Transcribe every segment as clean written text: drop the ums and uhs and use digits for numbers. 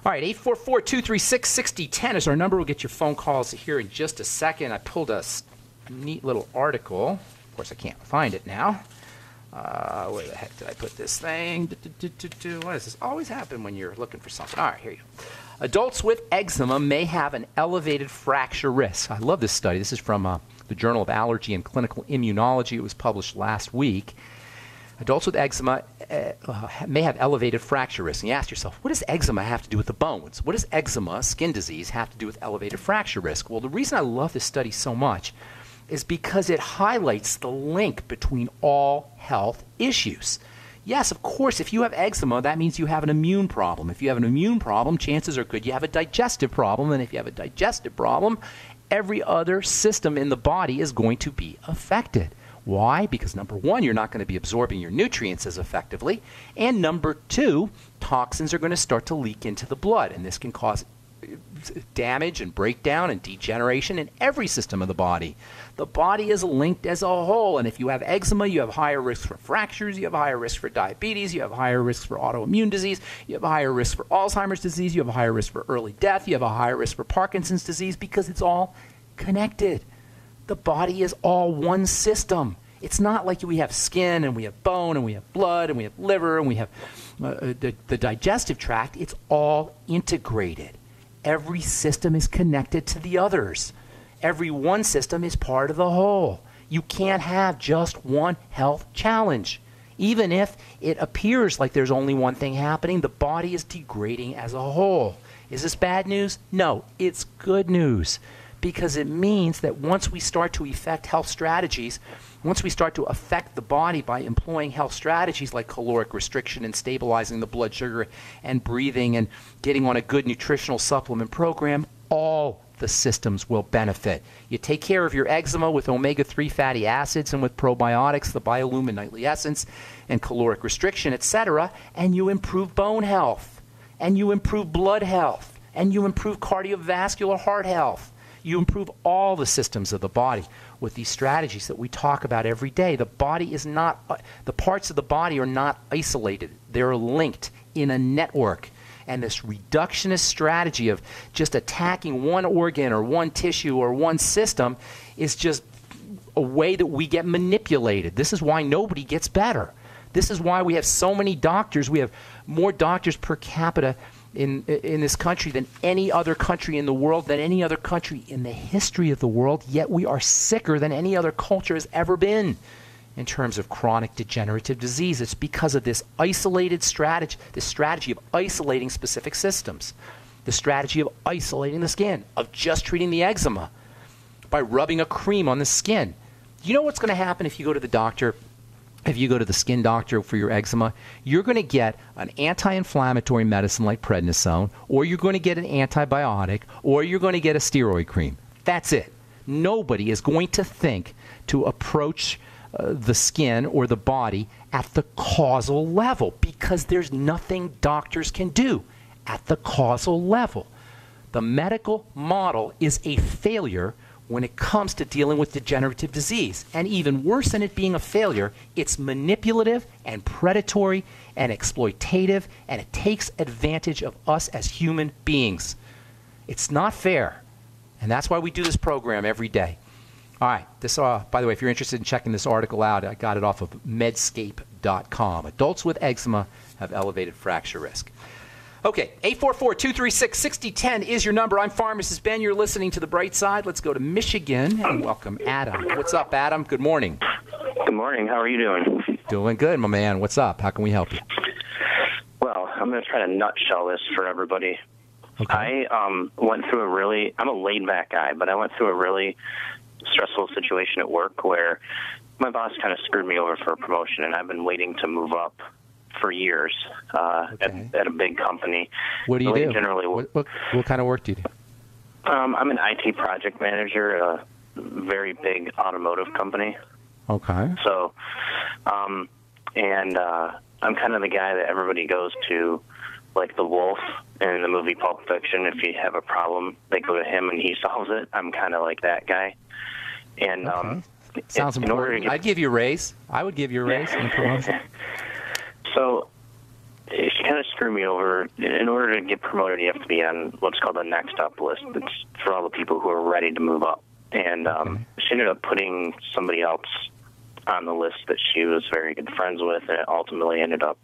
All right, 844-236-6010 is our number. We'll get your phone calls here in just a second. I pulled a neat little article. Of course, I can't find it now. Where the heck did I put this thing? Why does this always happen when you're looking for something? All right, here you go. Adults with eczema may have an elevated fracture risk. I love this study. This is from the Journal of Allergy and Clinical Immunology. It was published last week. Adults with eczema may have elevated fracture risk. And you ask yourself, what does eczema have to do with the bones? What does eczema, skin disease, have to do with elevated fracture risk? Well, the reason I love this study so much is because it highlights the link between all health issues. Yes, of course, if you have eczema, that means you have an immune problem. If you have an immune problem, chances are good you have a digestive problem. And if you have a digestive problem, every other system in the body is going to be affected. Why? Because number one, you're not going to be absorbing your nutrients as effectively. And number two, toxins are going to start to leak into the blood. And this can cause damage and breakdown and degeneration in every system of the body. The body is linked as a whole. And if you have eczema, you have higher risk for fractures, you have higher risk for diabetes, you have higher risk for autoimmune disease, you have a higher risk for Alzheimer's disease, you have a higher risk for early death, you have a higher risk for Parkinson's disease, because it's all connected. The body is all one system. It's not like we have skin and we have bone and we have blood and we have liver and we have the digestive tract. It's all integrated. Every system is connected to the others. Every one system is part of the whole. You can't have just one health challenge. Even if it appears like there's only one thing happening, the body is degrading as a whole. Is this bad news? No, it's good news, because it means that once we start to effect health strategies, once we start to affect the body by employing health strategies like caloric restriction and stabilizing the blood sugar and breathing and getting on a good nutritional supplement program, all the systems will benefit. You take care of your eczema with omega-3 fatty acids and with probiotics, the Biolumin Nightly Essence, and caloric restriction, etc., and you improve bone health, and you improve blood health, and you improve cardiovascular heart health. You improve all the systems of the body with these strategies that we talk about every day. The body is not, the parts of the body are not isolated. They're linked in a network. And this reductionist strategy of just attacking one organ or one tissue or one system is just a way that we get manipulated. This is why nobody gets better. This is why we have so many doctors. We have more doctors per capita in this country than any other country in the world, than any other country in the history of the world, yet we are sicker than any other culture has ever been in terms of chronic degenerative disease. It's because of this isolated strategy, this strategy of isolating specific systems, the strategy of isolating the skin, of just treating the eczema by rubbing a cream on the skin. You know what's going to happen if you go to the doctor? If you go to the skin doctor for your eczema, you're going to get an anti-inflammatory medicine like prednisone, or you're going to get an antibiotic, or you're going to get a steroid cream. That's it. Nobody is going to think to approach the skin or the body at the causal level, because there's nothing doctors can do at the causal level. The medical model is a failure when it comes to dealing with degenerative disease. And even worse than it being a failure, it's manipulative and predatory and exploitative, and it takes advantage of us as human beings. It's not fair. And that's why we do this program every day. All right. This, by the way, if you're interested in checking this article out, I got it off of medscape.com. Adults with eczema have elevated fracture risk. Okay, 844-236-6010 is your number. I'm Pharmacist Ben. You're listening to The Bright Side. Let's go to Michigan and welcome Adam. What's up, Adam? Good morning. Good morning. How are you doing? Doing good, my man. What's up? How can we help you? Well, I'm going to try to nutshell this for everybody. Okay. I went through I'm a laid-back guy, but I went through a really stressful situation at work where my boss kind of screwed me over for a promotion, and I've been waiting to move up for years at a big company. What do you do? Generally, what kind of work do you do? I'm an IT project manager at a very big automotive company. Okay. So, I'm kind of the guy that everybody goes to, like the wolf in the movie Pulp Fiction. If you have a problem, they go to him and he solves it. I'm kind of like that guy. And sounds important. I'd give you a raise. I would give you a raise in promotion. So she kind kind of screwed me over. In order to get promoted, you have to be on what's called a next up list. It's for all the people who are ready to move up. And she ended up putting somebody else on the list that she was very good friends with, and it ultimately ended up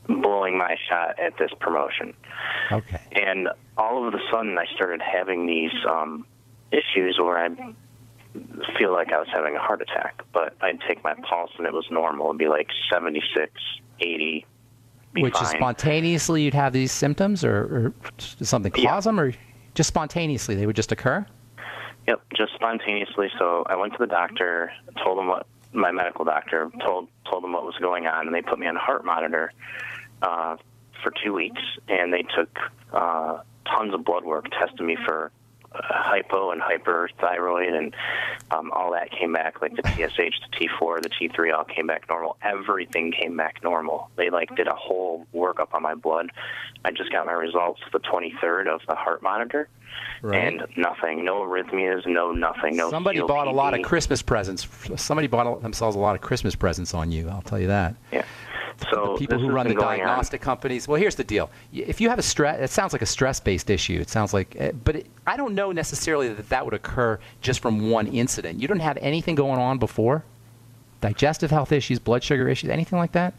blowing my shot at this promotion. Okay. And all of a sudden, I started having these issues where I feel like I was having a heart attack, but I'd take my pulse and it was normal. It'd be like 76, 80. Which fine. is spontaneously you'd have these symptoms, or does something cause them, or just spontaneously they would just occur? Yep, just spontaneously. So I went to the doctor, told him what my medical doctor told them what was going on, and they put me on a heart monitor for 2 weeks, and they took tons of blood work, tested me for hypo and hyperthyroid, and all that came back, like the TSH, the T4, the T3 all came back normal. Everything came back normal. They did a whole workup on my blood. I just got my results the 23rd of the heart monitor, and nothing, no arrhythmias, no nothing, no. Somebody COPD. bought a lot of Christmas presents. Somebody bought themselves a lot of Christmas presents on you, I'll tell you that. Yeah. So the people who run the diagnostic companies. Well, here's the deal. If you have a stress, it sounds like a stress-based issue. It sounds like, I don't know necessarily that would occur just from one incident. You don't have anything going on before? Digestive health issues, blood sugar issues, anything like that?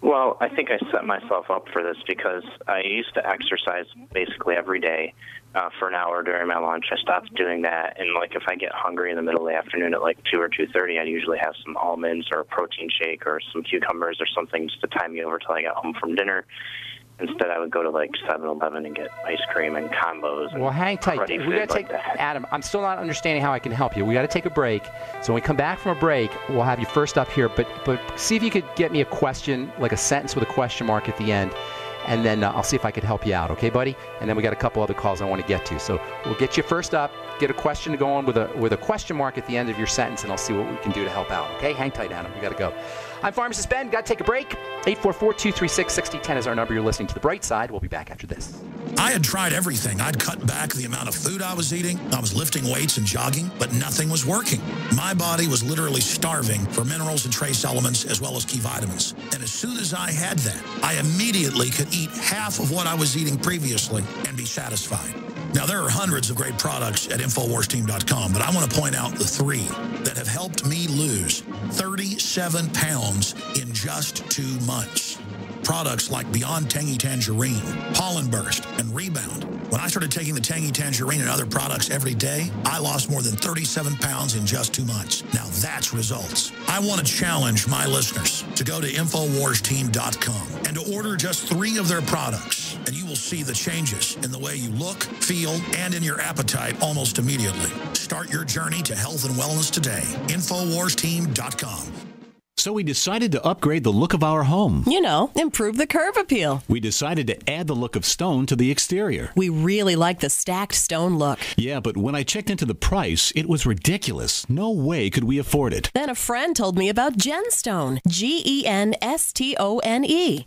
Well, I think I set myself up for this because I used to exercise basically every day for an hour during my lunch. I stopped doing that, and if I get hungry in the middle of the afternoon at 2 or 2:30, I'd usually have some almonds or a protein shake or some cucumbers or something just to time me over till I got home from dinner. Instead, I would go to 7-Eleven and get ice cream and combos. Well, hang tight. We got to take Adam. I'm still not understanding how I can help you. We got to take a break. So when we come back from a break, we'll have you first up here. But see if you could get me a question, like a sentence with a question mark at the end, and then I'll see if I could help you out. Okay, buddy? And then we got a couple other calls I want to get to. So we'll get you first up. Get a question to go on with a question mark at the end of your sentence, and I'll see what we can do to help out. Okay? Hang tight, Adam. We got to go. I'm Pharmacist Ben. Got to take a break. 844-236-6010 is our number. You're listening to The Bright Side. We'll be back after this. I had tried everything. I'd cut back the amount of food I was eating. I was lifting weights and jogging, but nothing was working. My body was literally starving for minerals and trace elements as well as key vitamins. And as soon as I had that, I immediately could eat half of what I was eating previously and be satisfied. Now, there are hundreds of great products at InfoWarsTeam.com, but I want to point out the 3 that have helped me lose 37 pounds in just 2 months. Products like Beyond Tangy Tangerine, Pollen Burst, and Rebound. When I started taking the Tangy Tangerine and other products every day, I lost more than 37 pounds in just 2 months. Now that's results. I want to challenge my listeners to go to InfoWarsTeam.com and to order just 3 of their products, and you will see the changes in the way you look, feel, and in your appetite almost immediately. Start your journey to health and wellness today. InfoWarsTeam.com. So we decided to upgrade the look of our home. Improve the curb appeal. We decided to add the look of stone to the exterior. We really like the stacked stone look. Yeah, but when I checked into the price, it was ridiculous. No way could we afford it. Then a friend told me about Genstone. Genstone.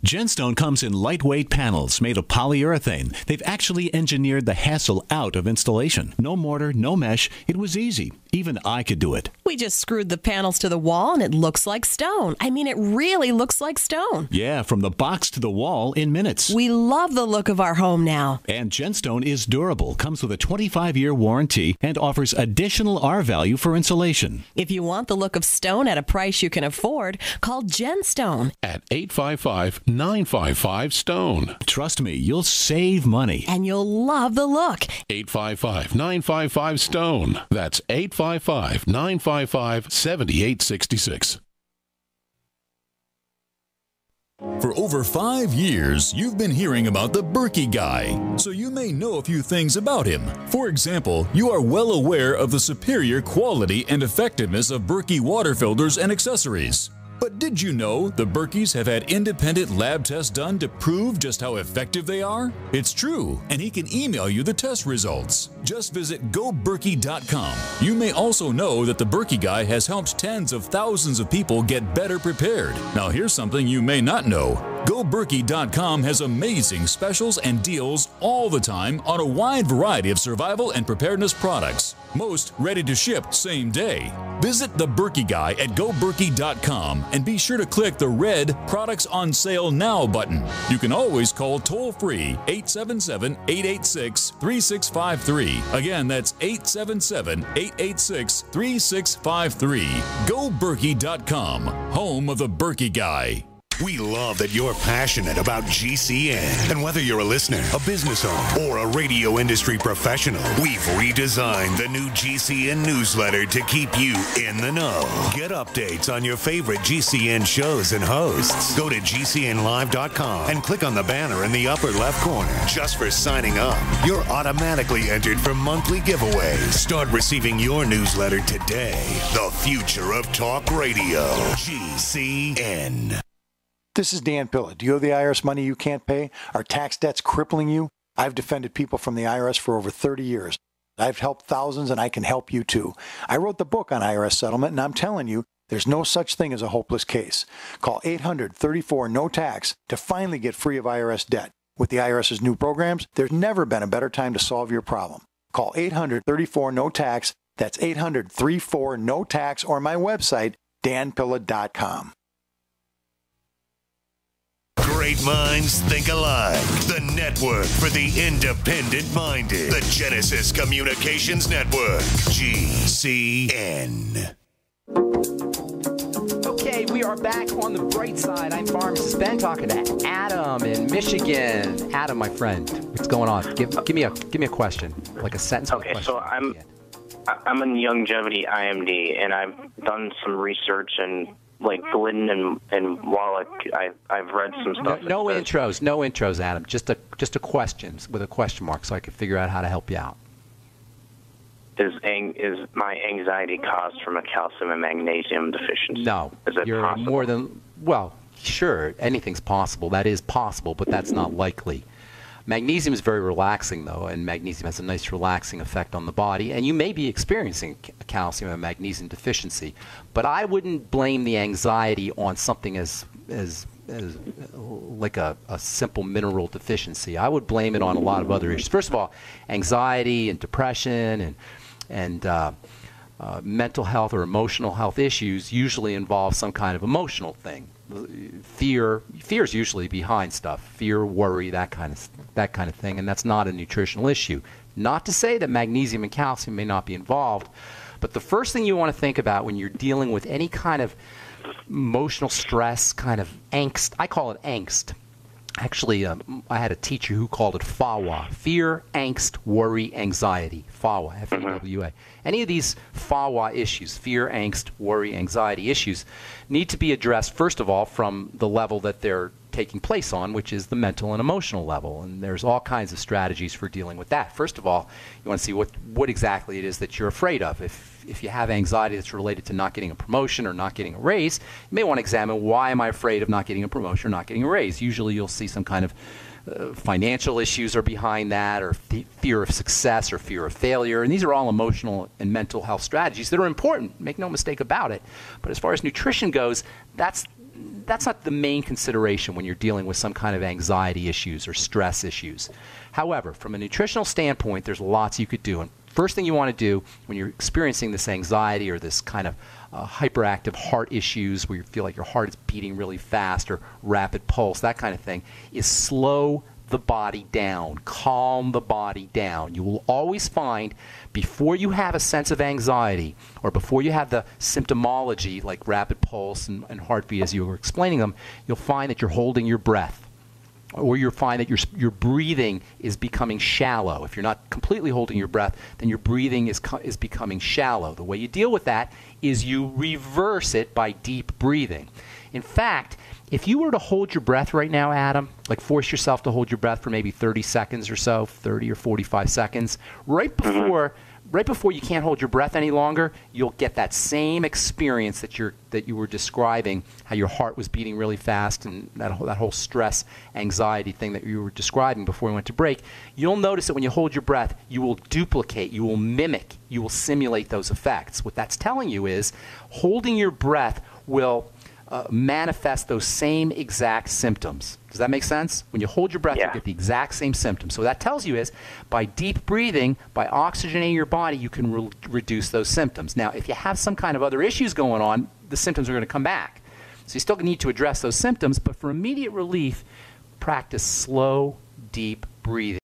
Genstone comes in lightweight panels made of polyurethane. They've actually engineered the hassle out of installation. No mortar, no mesh. It was easy. Even I could do it. We just screwed the panels to the wall and it looks like stone. I mean, it really looks like stone. Yeah, from the box to the wall in minutes. We love the look of our home now. And Genstone is durable, comes with a 25-year warranty, and offers additional R-value for insulation. If you want the look of stone at a price you can afford, call Genstone at 855-955-STONE. Trust me, you'll save money. And you'll love the look. 855-955-STONE. That's 855-955-7866. For over 5 years, you've been hearing about the Berkey guy, so you may know a few things about him. For example, you are well aware of the superior quality and effectiveness of Berkey water filters and accessories. But did you know the Berkeys have had independent lab tests done to prove just how effective they are? It's true, and he can email you the test results. Just visit GoBerkey.com. You may also know that the Berkey guy has helped tens of thousands of people get better prepared. Now here's something you may not know. GoBerkey.com has amazing specials and deals all the time on a wide variety of survival and preparedness products. Most ready to ship same day. Visit the Berkey Guy at GoBerkey.com and be sure to click the red Products on Sale Now button. You can always call toll-free 877-886-3653. Again, that's 877-886-3653. GoBerkey.com, home of the Berkey Guy. We love that you're passionate about GCN. And whether you're a listener, a business owner, or a radio industry professional, we've redesigned the new GCN newsletter to keep you in the know. Get updates on your favorite GCN shows and hosts. Go to GCNlive.com and click on the banner in the upper left corner. Just for signing up, you're automatically entered for monthly giveaways. Start receiving your newsletter today. The future of talk radio. GCN. This is Dan Pilla. Do you owe the IRS money you can't pay? Are tax debts crippling you? I've defended people from the IRS for over 30 years. I've helped thousands, and I can help you too. I wrote the book on IRS settlement, and I'm telling you, there's no such thing as a hopeless case. Call 800-34-NO-TAX to finally get free of IRS debt. With the IRS's new programs, there's never been a better time to solve your problem. Call 800-34-NO-TAX. That's 800-34-NO-TAX, or my website, danpilla.com. Great minds think alike. The network for the independent-minded. The Genesis Communications Network. GCN. Okay, we are back on the bright side. I'm Pharmacist Ben talking to Adam in Michigan. Adam, my friend, what's going on? Give me a question, like a sentence. Okay, so I'm a longevity IMD, and I've done some research and like Glidden and Wallach. I've read some stuff. No intros, Adam. Just a question with a question mark, so I can figure out how to help you out. Is my anxiety caused from a calcium and magnesium deficiency? No, is it you're possible? more than sure. Anything's possible. That is possible, but that's not likely. Magnesium is very relaxing, though, and magnesium has a nice relaxing effect on the body. And you may be experiencing a calcium and magnesium deficiency, but I wouldn't blame the anxiety on something as like a simple mineral deficiency. I would blame it on a lot of other issues. First of all, anxiety and depression and mental health or emotional health issues usually involve some kind of emotional thing. Fear is usually behind stuff. Fear, worry, that kind of thing, and that's not a nutritional issue. Not to say that magnesium and calcium may not be involved, but the first thing you want to think about when you're dealing with any kind of emotional stress, kind of angst, I call it angst. Actually, I had a teacher who called it FAWA, fear, angst, worry, anxiety, FAWA, F-A-W-A. Any of these FAWA issues, fear, angst, worry, anxiety issues, need to be addressed, first of all, from the level that they're taking place on, which is the mental and emotional level. And there's all kinds of strategies for dealing with that. First of all, you want to see what exactly it is that you're afraid of. If you have anxiety that's related to not getting a promotion or not getting a raise, you may want to examine, why am I afraid of not getting a promotion or not getting a raise? Usually you'll see some kind of financial issues are behind that, or fear of success or fear of failure. And these are all emotional and mental health strategies that are important. Make no mistake about it. But as far as nutrition goes, that's not the main consideration when you're dealing with some kind of anxiety issues or stress issues. However, from a nutritional standpoint, there's lots you could do. And first thing you want to do when you're experiencing this anxiety or this kind of hyperactive heart issues where you feel like your heart is beating really fast or rapid pulse, that kind of thing, is slow the body down, calm the body down. You will always find, before you have a sense of anxiety or before you have the symptomology like rapid pulse and heartbeat as you were explaining them, you'll find that you're holding your breath, or you'll find that your breathing is becoming shallow. If you're not completely holding your breath, then your breathing is becoming shallow. The way you deal with that is you reverse it by deep breathing. In fact, if you were to hold your breath right now, Adam, like force yourself to hold your breath for maybe 30 seconds or so, 30 or 45 seconds, right before you can't hold your breath any longer, you'll get that same experience that you were describing, how your heart was beating really fast and that whole stress, anxiety thing that you were describing before we went to break. You'll notice that when you hold your breath, you will duplicate, you will mimic, you will simulate those effects. What that's telling you is holding your breath will manifest those same exact symptoms. Does that make sense? When you hold your breath, Yeah. you get the exact same symptoms. So what that tells you is by deep breathing, by oxygenating your body, you can reduce those symptoms. Now, if you have some kind of other issues going on, the symptoms are going to come back. So you still need to address those symptoms, but for immediate relief, practice slow, deep breathing.